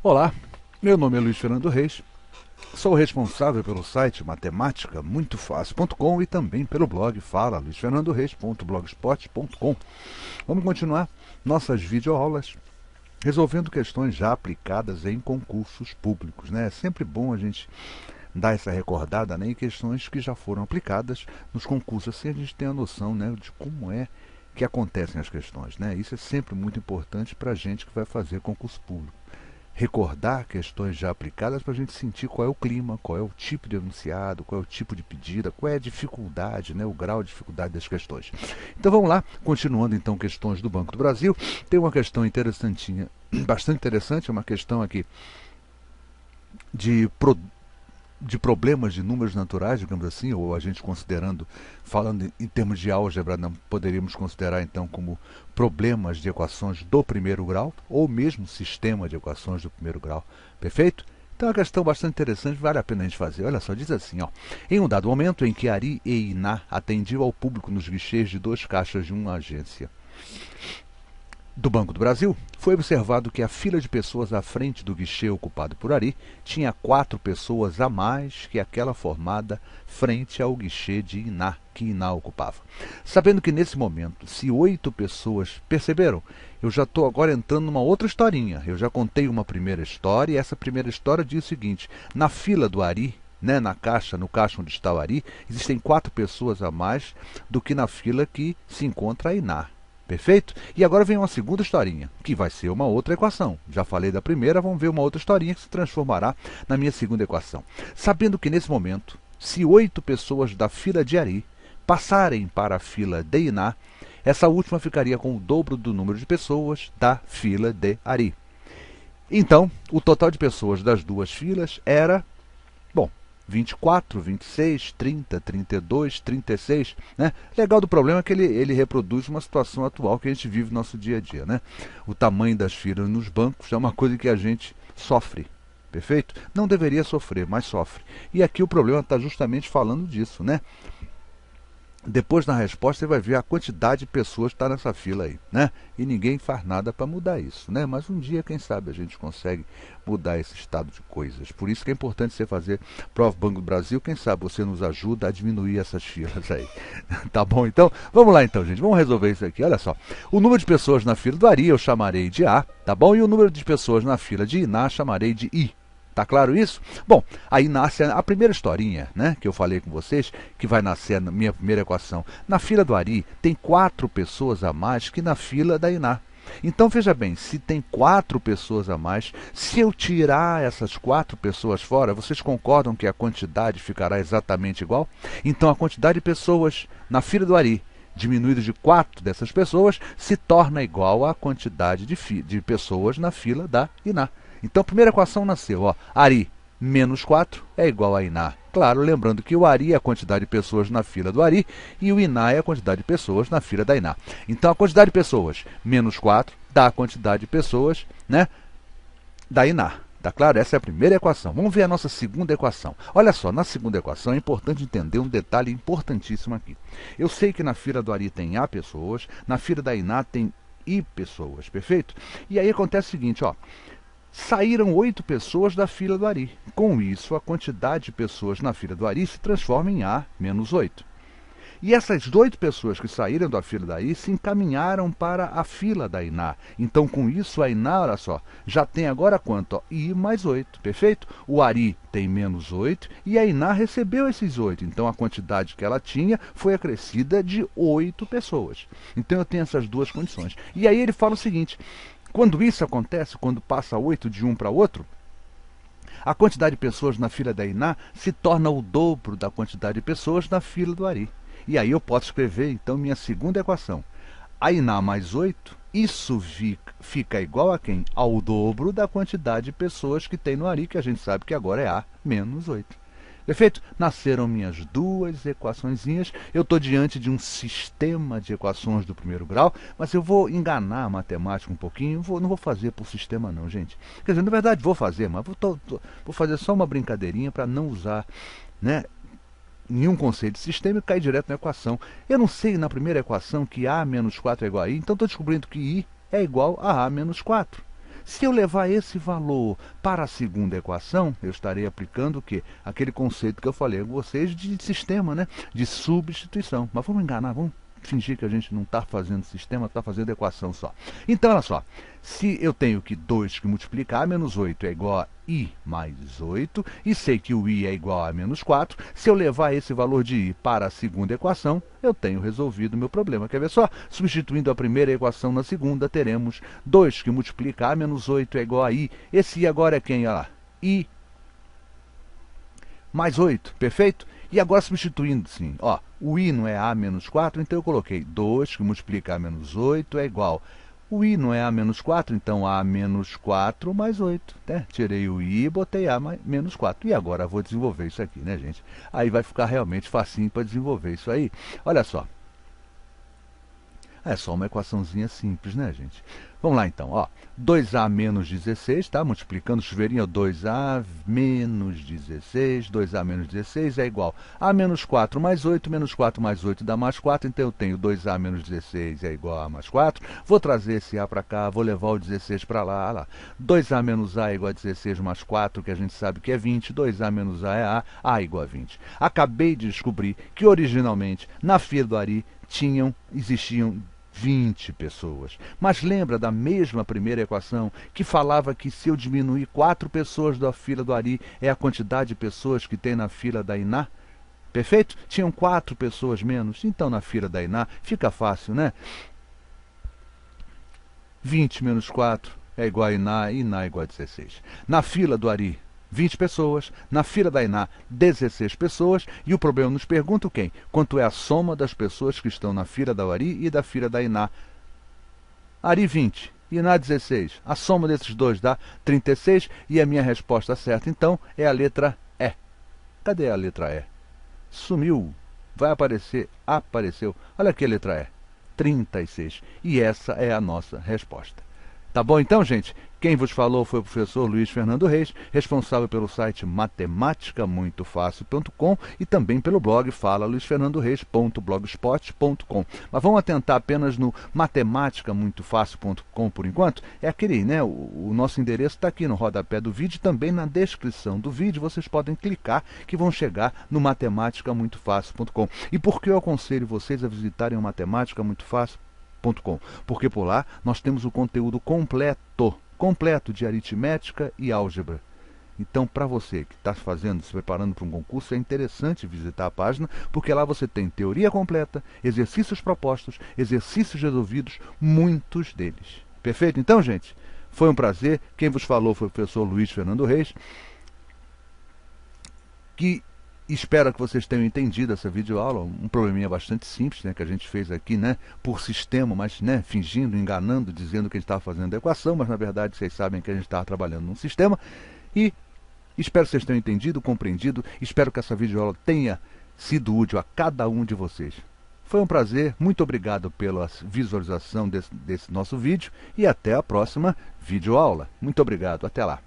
Olá, meu nome é Luiz Fernando Reis, sou responsável pelo site matemáticamuitofácil.com e também pelo blog falaluisfernandoreis.blogspot.com. Vamos continuar nossas videoaulas resolvendo questões já aplicadas em concursos públicos, né? É sempre bom a gente dar essa recordada, né, em questões que já foram aplicadas nos concursos, assim a gente tem a noção, né, de como é que acontecem as questões, né? Isso é sempre muito importante para a gente que vai fazer concurso público. Recordar questões já aplicadas para a gente sentir qual é o clima, qual é o tipo de enunciado, qual é o tipo de pedida, qual é a dificuldade, né, o grau de dificuldade das questões. Então vamos lá, continuando então questões do Banco do Brasil. Tem uma questão interessantinha, bastante interessante, uma questão aqui de problemas de números naturais, digamos assim, ou a gente considerando, falando em termos de álgebra, não poderíamos considerar então como problemas de equações do primeiro grau, ou mesmo sistema de equações do primeiro grau, perfeito? Então é uma questão bastante interessante, vale a pena a gente fazer. Olha só, diz assim, ó, em um dado momento em que Ari e Iná atendiam ao público nos guichês de 2 caixas de uma agência do Banco do Brasil, foi observado que a fila de pessoas à frente do guichê ocupado por Ari tinha 4 pessoas a mais que aquela formada frente ao guichê de Iná, que Iná ocupava. Sabendo que nesse momento, se 8 pessoas perceberam, eu já estou agora entrando numa outra historinha. Eu já contei uma primeira história e essa primeira história diz o seguinte: na fila do Ari, né, no caixa onde está o Ari, existem 4 pessoas a mais do que na fila que se encontra a Iná. Perfeito? E agora vem uma segunda historinha, que vai ser uma outra equação. Já falei da primeira, vamos ver uma outra historinha que se transformará na minha segunda equação. Sabendo que nesse momento, se 8 pessoas da fila de Ari passarem para a fila de Iná, essa última ficaria com o dobro do número de pessoas da fila de Ari. Então, o total de pessoas das duas filas era, bom, 24, 26, 30, 32, 36, né? Legal do problema é que ele reproduz uma situação atual que a gente vive no nosso dia a dia, né? O tamanho das filas nos bancos é uma coisa que a gente sofre, perfeito? Não deveria sofrer, mas sofre. E aqui o problema está justamente falando disso, né? Depois na resposta você vai ver a quantidade de pessoas que está nessa fila aí, né? E ninguém faz nada para mudar isso, né? Mas um dia, quem sabe, a gente consegue mudar esse estado de coisas. Por isso que é importante você fazer prova Banco do Brasil. Quem sabe você nos ajuda a diminuir essas filas aí. Tá bom? Então, vamos lá então, gente. Vamos resolver isso aqui. Olha só. O número de pessoas na fila do Ari eu chamarei de A, tá bom? E o número de pessoas na fila de Iná chamarei de I. Tá claro isso? Bom, aí nasce a primeira historinha, né, que eu falei com vocês, que vai nascer na minha primeira equação. Na fila do Ari tem 4 pessoas a mais que na fila da Iná. Então veja bem, se tem 4 pessoas a mais, se eu tirar essas 4 pessoas fora, vocês concordam que a quantidade ficará exatamente igual? Então a quantidade de pessoas na fila do Ari diminuído de 4 dessas pessoas se torna igual à quantidade de pessoas na fila da Iná. Então a primeira equação nasceu, ó, Ari menos 4 é igual a Iná. Claro, lembrando que o Ari é a quantidade de pessoas na fila do Ari e o Iná é a quantidade de pessoas na fila da Iná. Então a quantidade de pessoas menos 4 dá a quantidade de pessoas, né, da Iná. Tá claro? Essa é a primeira equação. Vamos ver a nossa segunda equação. Olha só, na segunda equação é importante entender um detalhe importantíssimo aqui. Eu sei que na fila do Ari tem A pessoas, na fila da Iná tem I pessoas, perfeito? E aí acontece o seguinte, ó. Saíram 8 pessoas da fila do Ari. Com isso, a quantidade de pessoas na fila do Ari se transforma em A menos 8. E essas 8 pessoas que saíram da fila da Ari se encaminharam para a fila da Iná. Então, com isso, a Iná, olha só, já tem agora quanto? Ó, I mais 8, perfeito? O Ari tem menos 8 e a Iná recebeu esses 8. Então, a quantidade que ela tinha foi acrescida de 8 pessoas. Então, eu tenho essas duas condições. E aí ele fala o seguinte: quando isso acontece, quando passa 8 de um para outro, a quantidade de pessoas na fila da Iná se torna o dobro da quantidade de pessoas na fila do Ari. E aí eu posso escrever, então, minha segunda equação. A Iná mais 8, isso fica igual a quem? Ao dobro da quantidade de pessoas que tem no Ari, que a gente sabe que agora é A menos 8. Perfeito? Nasceram minhas duas equaçõezinhas. Eu estou diante de um sistema de equações do primeiro grau, mas eu vou enganar a matemática um pouquinho. Não vou fazer por sistema não, gente. Quer dizer, na verdade vou fazer, mas vou fazer só uma brincadeirinha para não usar, né, nenhum conceito de sistema e cair direto na equação. Eu não sei na primeira equação que A menos 4 é igual a I, então estou descobrindo que I é igual a A menos 4. Se eu levar esse valor para a segunda equação, eu estarei aplicando o quê? Aquele conceito que eu falei com vocês de sistema, né? De substituição. Mas vamos enganar, vamos fingir que a gente não está fazendo sistema, está fazendo equação só. Então, olha só, se eu tenho que 2 que multiplicar, menos 8 é igual a i mais 8, e sei que o i é igual a menos 4, se eu levar esse valor de i para a segunda equação, eu tenho resolvido o meu problema. Quer ver só? Substituindo a primeira equação na segunda, teremos 2 que multiplicar, menos 8 é igual a i. Esse i agora é quem? Olha lá, i mais 8, perfeito? E agora substituindo, sim, ó, o i não é a menos 4, então eu coloquei 2 que multiplica a menos 8 é igual. O i não é a menos 4, então a menos 4 mais 8. Né? Tirei o i e botei a menos 4. E agora eu vou desenvolver isso aqui, né, gente? Aí vai ficar realmente facinho para desenvolver isso aí. Olha só. É só uma equaçãozinha simples, né, gente? Vamos lá, então. Ó, 2a menos 16, tá? Multiplicando o chuveirinho, 2a menos 16. 2a menos 16 é igual a menos 4 mais 8. Menos 4 mais 8 dá mais 4. Então, eu tenho 2a menos 16 é igual a mais 4. Vou trazer esse a para cá, vou levar o 16 para lá. Olha lá. 2a menos a é igual a 16 mais 4, que a gente sabe que é 20. 2a menos a é a é igual a 20. Acabei de descobrir que, originalmente, na fila do Ari, existiam 20 pessoas. Mas lembra da mesma primeira equação que falava que se eu diminuir 4 pessoas da fila do Ari é a quantidade de pessoas que tem na fila da Iná? Perfeito? Tinham 4 pessoas menos. Então na fila da Iná fica fácil, né? 20 menos 4 é igual a Iná, e Iná é igual a 16. Na fila do Ari, 20 pessoas, na fila da Iná, 16 pessoas, e o problema nos pergunta quem? Quanto é a soma das pessoas que estão na fila da Ari e da fila da Iná? Ari 20, Iná 16. A soma desses dois dá 36, e a minha resposta certa, então, é a letra E. Cadê a letra E? Sumiu. Vai aparecer, apareceu. Olha aqui a letra E. 36. E essa é a nossa resposta. Tá bom então, gente? Quem vos falou foi o professor Luiz Fernando Reis, responsável pelo site matematicamuitofácil.com e também pelo blog falaluisfernandoreis.blogspot.com. Mas vamos atentar apenas no matematicamuitofácil.com por enquanto. É aquele, né? O nosso endereço está aqui no rodapé do vídeo, também na descrição do vídeo. Vocês podem clicar que vão chegar no matematicamuitofácil.com. E por que eu aconselho vocês a visitarem o matematicamuitofácil.com? Porque por lá nós temos o conteúdo completo de aritmética e álgebra. Então, para você que está se preparando para um concurso, é interessante visitar a página, porque lá você tem teoria completa, exercícios propostos, exercícios resolvidos, muitos deles. Perfeito? Então, gente, foi um prazer. Quem vos falou foi o professor Luiz Fernando Reis, que espero que vocês tenham entendido essa videoaula, um probleminha bastante simples, né, que a gente fez aqui, né, por sistema, mas, né, fingindo, enganando, dizendo que a gente estava fazendo a equação, mas na verdade vocês sabem que a gente estava trabalhando num sistema. E espero que vocês tenham entendido, compreendido, espero que essa videoaula tenha sido útil a cada um de vocês. Foi um prazer, muito obrigado pela visualização desse nosso vídeo e até a próxima videoaula. Muito obrigado, até lá.